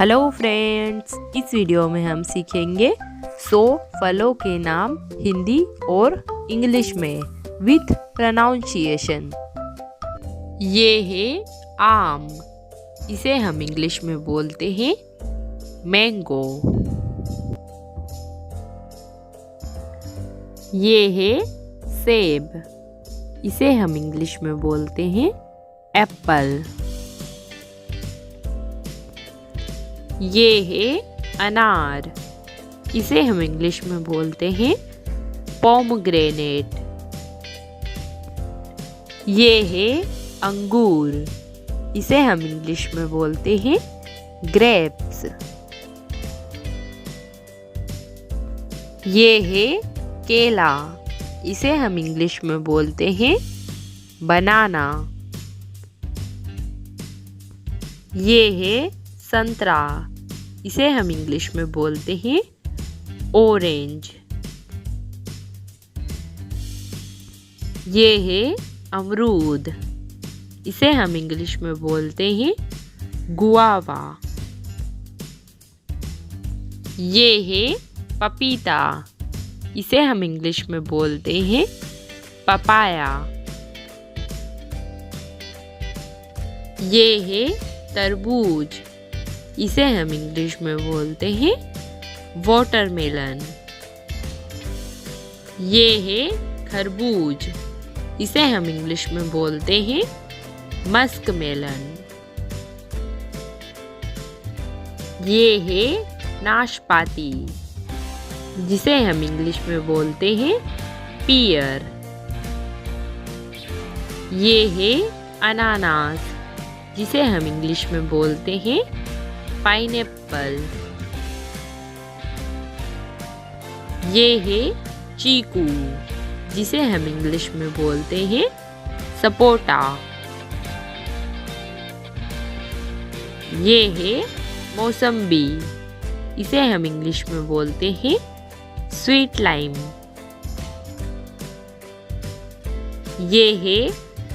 Hello friends, इस video में हम सीखेंगे 100 फलों के नाम हिंदी और इंग्लिश में विथ प्रोनाउंसिएशन। ये है आम, इसे हम इंग्लिश में बोलते हैं मैंगो। ये है सेब, इसे हम इंग्लिश में बोलते हैं एप्पल। ये है अनार, इसे हम इंग्लिश में बोलते हैं पोमग्रेनेट। ये है अंगूर, इसे हम इंग्लिश में बोलते हैं ग्रेप्स। ये है केला, इसे हम इंग्लिश में बोलते हैं बनाना। ये है संतरा, इसे हम इंग्लिश में बोलते हैं ऑरेंज। ये है अमरूद, इसे हम इंग्लिश में बोलते हैं गुआवा। ये है पपीता, इसे हम इंग्लिश में बोलते हैं पपाया। ये है तरबूज, इसे हम इंग्लिश में बोलते हैं वाटरमेलन। ये है खरबूज, इसे हम इंग्लिश में बोलते हैं मस्कमेलन। ये है नाशपाती, जिसे हम इंग्लिश में बोलते हैं पियर। ये है अनानास, जिसे हम इंग्लिश में बोलते हैं पाइनएप्पल। ये है चीकू, जिसे हम इंग्लिश में बोलते हैं सपोटा। ये है मौसम्बी, इसे हम इंग्लिश में बोलते हैं स्वीट लाइम। ये है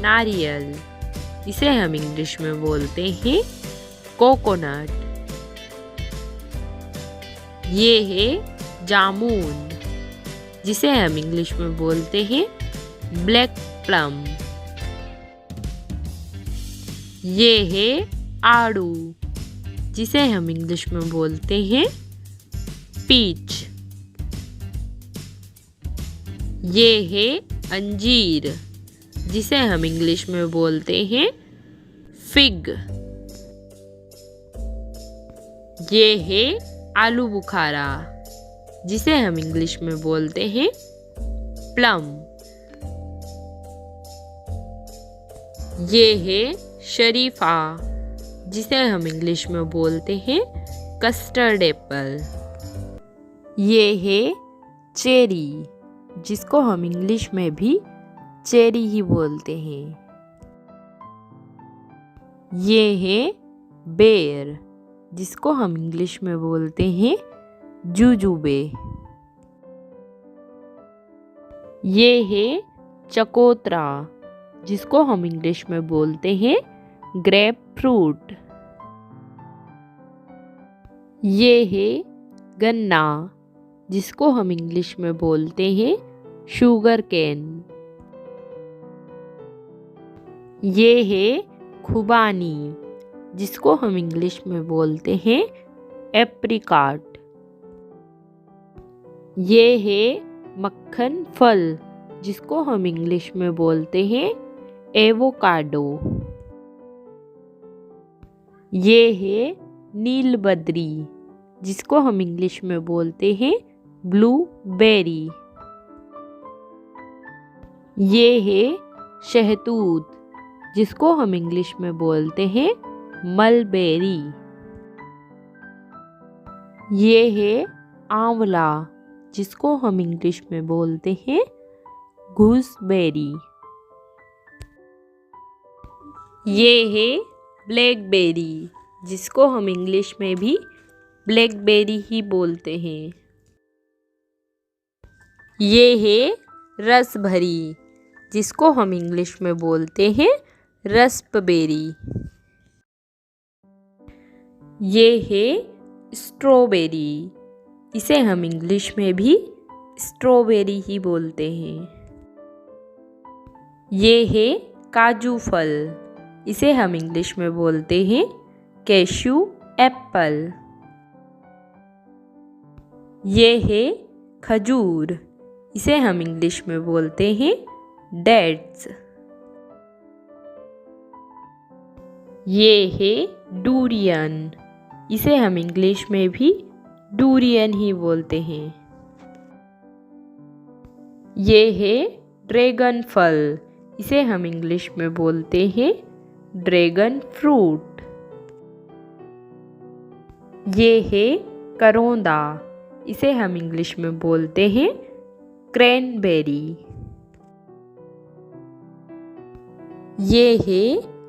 नारियल, इसे हम इंग्लिश में बोलते हैं कोकोनट। ये है जामुन, जिसे हम इंग्लिश में बोलते हैं ब्लैक प्लम। ये है आड़ू, जिसे हम इंग्लिश में बोलते हैं पीच। ये है अंजीर, जिसे हम इंग्लिश में बोलते हैं फिग। ये है आलू बुखारा, जिसे हम इंग्लिश में बोलते हैं प्लम। ये है शरीफा, जिसे हम इंग्लिश में बोलते हैं कस्टर्ड एप्पल। ये है चेरी, जिसको हम इंग्लिश में भी चेरी ही बोलते हैं। ये है बेर, जिसको हम इंग्लिश में बोलते हैं जुजुबे। ये है चकोतरा, जिसको हम इंग्लिश में बोलते हैं ग्रेप फ्रूट। ये है गन्ना, जिसको हम इंग्लिश में बोलते हैं शुगर केन। ये है खुबानी, जिसको हम इंग्लिश में बोलते हैं एप्रिकॉट। ये है मक्खन फल, जिसको हम इंग्लिश में बोलते हैं एवोकाडो। ये है नीलबद्री, जिसको हम इंग्लिश में बोलते हैं ब्लूबेरी। ये है शहतूत, जिसको हम इंग्लिश में बोलते हैं मलबेरी। ये है आंवला, जिसको हम इंग्लिश में बोलते हैं गूसबेरी। ये है ब्लैकबेरी, जिसको हम इंग्लिश में भी ब्लैकबेरी ही बोलते हैं। ये है रसभरी, जिसको हम इंग्लिश में बोलते हैं रस्पबेरी। ये है स्ट्रॉबेरी। इसे हम इंग्लिश में भी स्ट्रॉबेरी ही बोलते हैं। ये है काजू फल। इसे हम इंग्लिश में बोलते हैं कैश्यू एप्पल। ये है खजूर। इसे हम इंग्लिश में बोलते हैं डेट्स। ये है डूरियन। इसे हम इंग्लिश में भी डूरियन ही बोलते हैं। ये है ड्रैगन फल। इसे हम इंग्लिश में बोलते हैं ड्रैगन फ्रूट। ये है करोंदा। इसे हम इंग्लिश में बोलते हैं क्रैनबेरी। ये है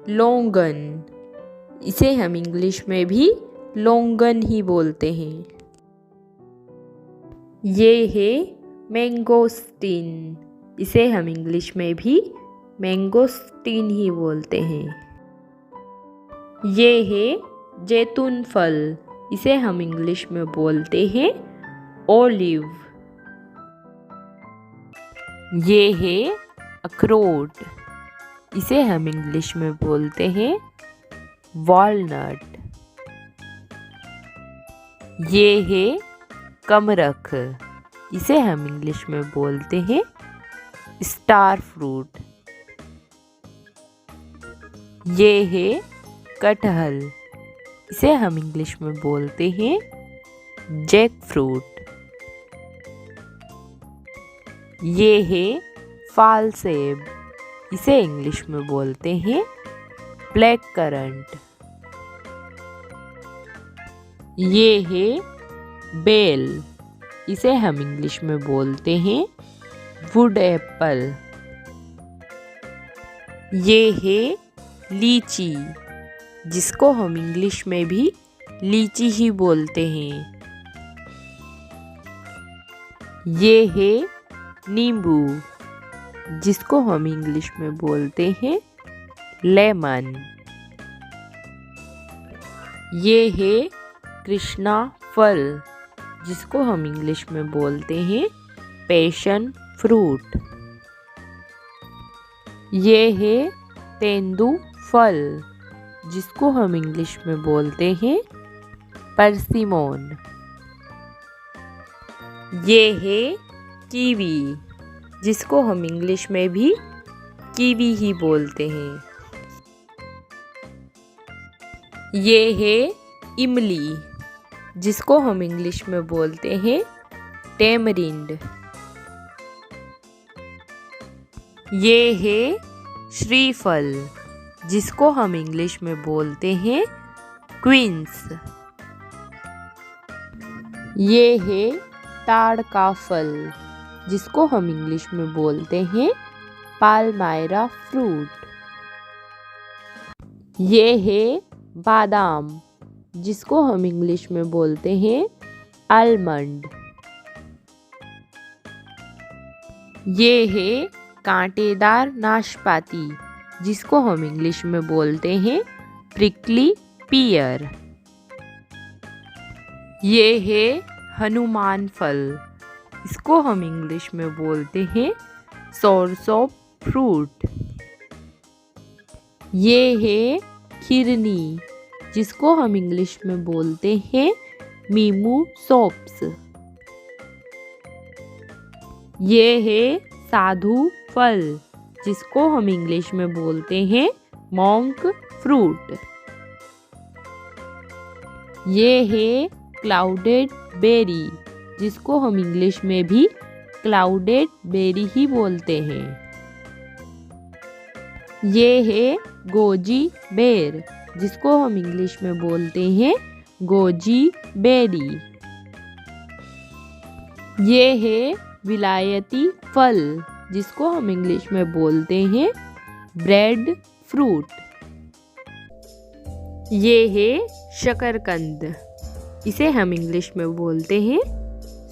लॉन्गन। इसे हम इंग्लिश में भी लॉन्गन ही बोलते हैं। ये है मैंगोस्टीन। इसे हम इंग्लिश में भी मैंगोस्टीन ही बोलते हैं। ये है जैतून फल। इसे हम इंग्लिश में बोलते हैं ओलिव। ये है अखरोट। इसे हम इंग्लिश में बोलते हैं वॉलनट। ये है कमरख। इसे हम इंग्लिश में बोलते हैं स्टार फ्रूट। ये है कटहल। इसे हम इंग्लिश में बोलते हैं जैक फ्रूट। ये है फाल सेब। इसे इंग्लिश में बोलते हैं ब्लैक करंट। ये है बेल। इसे हम इंग्लिश में बोलते हैं वुड एप्पल। ये है लीची, जिसको हम इंग्लिश में भी लीची ही बोलते हैं। ये है नींबू, जिसको हम इंग्लिश में बोलते हैं लेमन। ये है कृष्णा फल, जिसको हम इंग्लिश में बोलते हैं पैशन फ्रूट। ये है तेंदू फल, जिसको हम इंग्लिश में बोलते हैं परसिमोन। ये है कीवी, जिसको हम इंग्लिश में भी कीवी ही बोलते हैं। ये है इमली, जिसको हम इंग्लिश में बोलते हैं टेमरिंड। ये है श्रीफल, जिसको हम इंग्लिश में बोलते हैं क्वींस। ये है ताड़ का फल, जिसको हम इंग्लिश में बोलते हैं पाल्मायरा फ्रूट। ये है बादाम, जिसको हम इंग्लिश में बोलते हैं आलमंड। ये है कांटेदार नाशपाती, जिसको हम इंग्लिश में बोलते हैं प्रिकली पियर। ये है हनुमान फल, इसको हम इंग्लिश में बोलते हैं सोर्स ऑफ फ्रूट। ये है खिरनी, जिसको हम इंग्लिश में बोलते हैं मीमू सोप्स। ये है साधु फल, जिसको हम इंग्लिश में बोलते हैं मॉन्क फ्रूट। ये है क्लाउडेड बेरी, जिसको हम इंग्लिश में भी क्लाउडेड बेरी ही बोलते हैं। ये है गोजी बेर, जिसको हम इंग्लिश में बोलते हैं गोजी बेरी। ये है विलायती फल, जिसको हम इंग्लिश में बोलते हैं ब्रेड फ्रूट। ये है शकरकंद, इसे हम इंग्लिश में बोलते हैं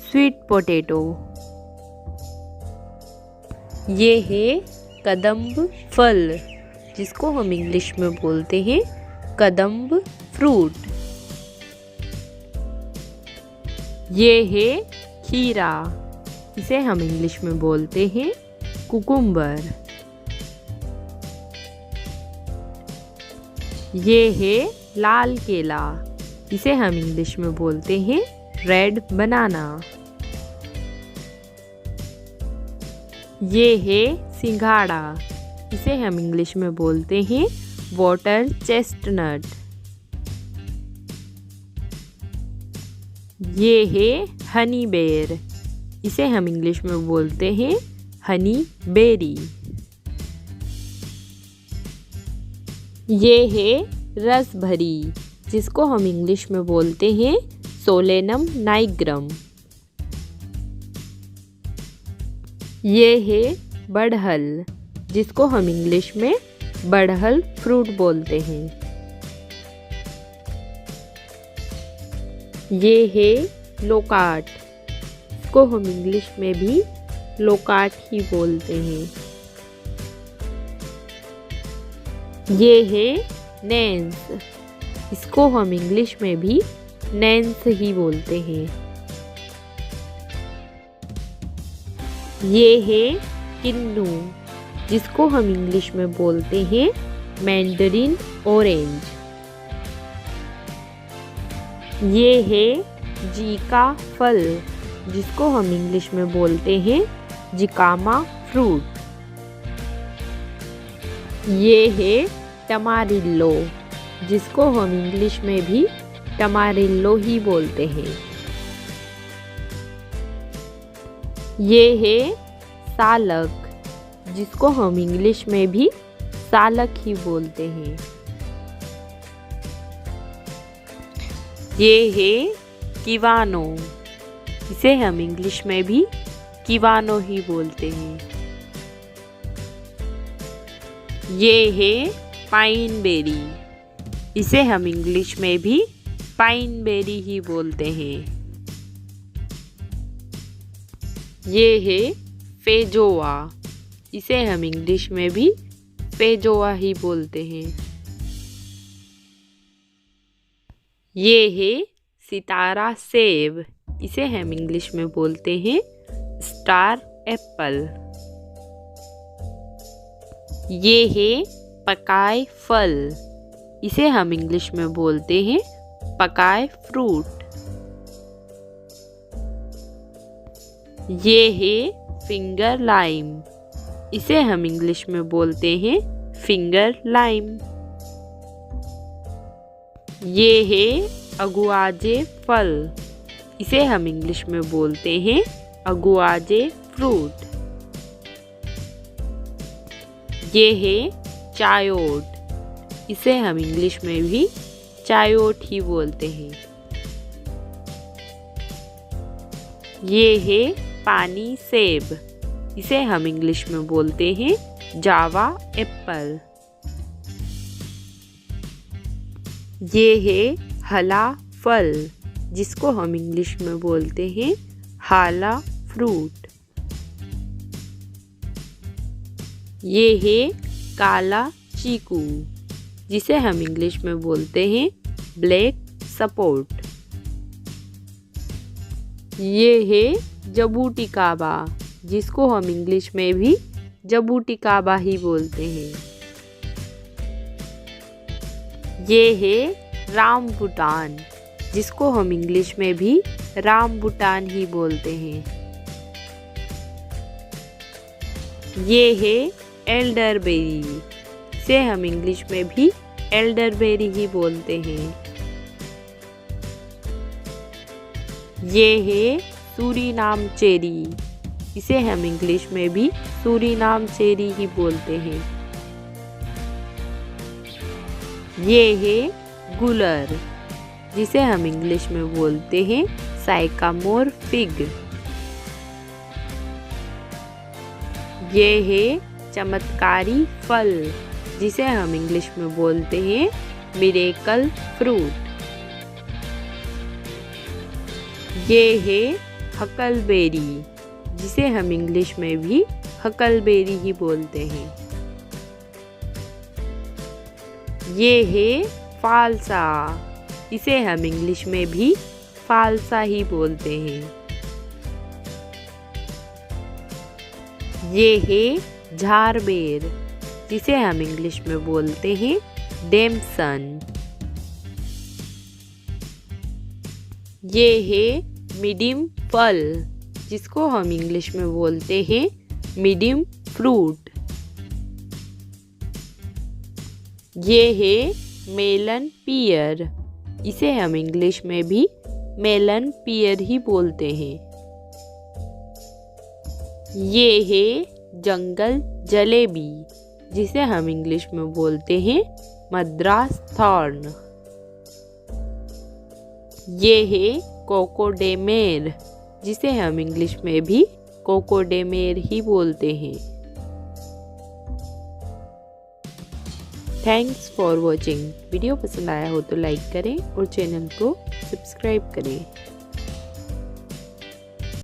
स्वीट पोटैटो। ये है कदम्ब फल, जिसको हम इंग्लिश में बोलते हैं कदम्ब फ्रूट। ये है खीरा, इसे हम इंग्लिश में बोलते हैं कुकुम्बर। ये है लाल केला, इसे हम इंग्लिश में बोलते हैं रेड बनाना। ये है सिंघाड़ा, इसे हम इंग्लिश में बोलते हैं वाटर चेस्टनट। ये है हनी बेर, इसे हम इंग्लिश में बोलते हैं हनी बेरी। ये है रस भरी, जिसको हम इंग्लिश में बोलते हैं सोलेनम नाइग्रम। ये है बड़हल, जिसको हम इंग्लिश में बड़हल फ्रूट बोलते हैं। ये है लोकाट, इसको हम इंग्लिश में भी लोकाट ही बोलते हैं। ये है नैन्स, इसको हम इंग्लिश में भी नैन्स ही बोलते हैं। ये है किन्नू, जिसको हम इंग्लिश में बोलते हैं मैंडरिन ऑरेंज। ये है जीका फल, जिसको हम इंग्लिश में बोलते हैं जिकामा फ्रूट। ये है टमारिल्लो, जिसको हम इंग्लिश में भी टमारिल्लो ही बोलते हैं। ये है सालक, जिसको हम इंग्लिश में भी सालक ही बोलते हैं। ये है किवानो, इसे हम इंग्लिश में भी किवानो ही बोलते हैं। ये है पाइन बेरी, इसे हम इंग्लिश में भी पाइन बेरी ही बोलते हैं। ये है फेजोआ, इसे हम इंग्लिश में भी फेजोआ ही बोलते हैं। ये है सितारा सेब, इसे हम इंग्लिश में बोलते हैं स्टार एप्पल। ये है पकाए फल, इसे हम इंग्लिश में बोलते हैं पकाए फ्रूट। ये है फिंगर लाइम, इसे हम इंग्लिश में बोलते हैं फिंगर लाइम। ये है अगुआजे फल, इसे हम इंग्लिश में बोलते हैं अगुआजे फ्रूट। ये है चायोट, इसे हम इंग्लिश में भी चायोट ही बोलते हैं। ये है पानी सेब, इसे हम इंग्लिश में बोलते हैं जावा एप्पल। ये है हला फल, जिसको हम इंग्लिश में बोलते हैं हाला फ्रूट। ये है काला चीकू, जिसे हम इंग्लिश में बोलते हैं ब्लैक सपोर्ट। ये है जबूटी काबा, जिसको हम इंग्लिश में भी जबूटी काबा ही बोलते हैं। ये है रामबुटान, जिसको हम इंग्लिश में भी रामबुटान ही बोलते हैं। ये है एल्डरबेरी, इसे हम इंग्लिश में भी एल्डरबेरी ही बोलते हैं। ये है सूरीनाम चेरी, इसे हम इंग्लिश में भी सूरीनाम चेरी ही बोलते हैं। ये है गुलर, जिसे हम इंग्लिश में बोलते हैं साइकामोर फिग। ये है चमत्कारी फल, जिसे हम इंग्लिश में बोलते हैं मिरेकल फ्रूट। ये है हकलबेरी, जिसे हम इंग्लिश में भी हकलबेरी ही बोलते हैं। ये है फालसा, इसे हम इंग्लिश में भी फालसा ही बोलते हैं। ये है झारबेर, जिसे हम इंग्लिश में बोलते हैं डेमसन। ये है मीडियम फल, जिसको हम इंग्लिश में बोलते हैं मीडियम फ्रूट। ये है मेलन पियर, इसे हम इंग्लिश में भी मेलन पियर ही बोलते हैं। ये है जंगल जलेबी, जिसे हम इंग्लिश में बोलते हैं मद्रास थॉर्न। ये है कोकोडेमेर, जिसे हम इंग्लिश में भी कोकोडेमेर ही बोलते हैं। Thanks for watching. वीडियो पसंद आया हो तो लाइक करें और चैनल को सब्सक्राइब करें।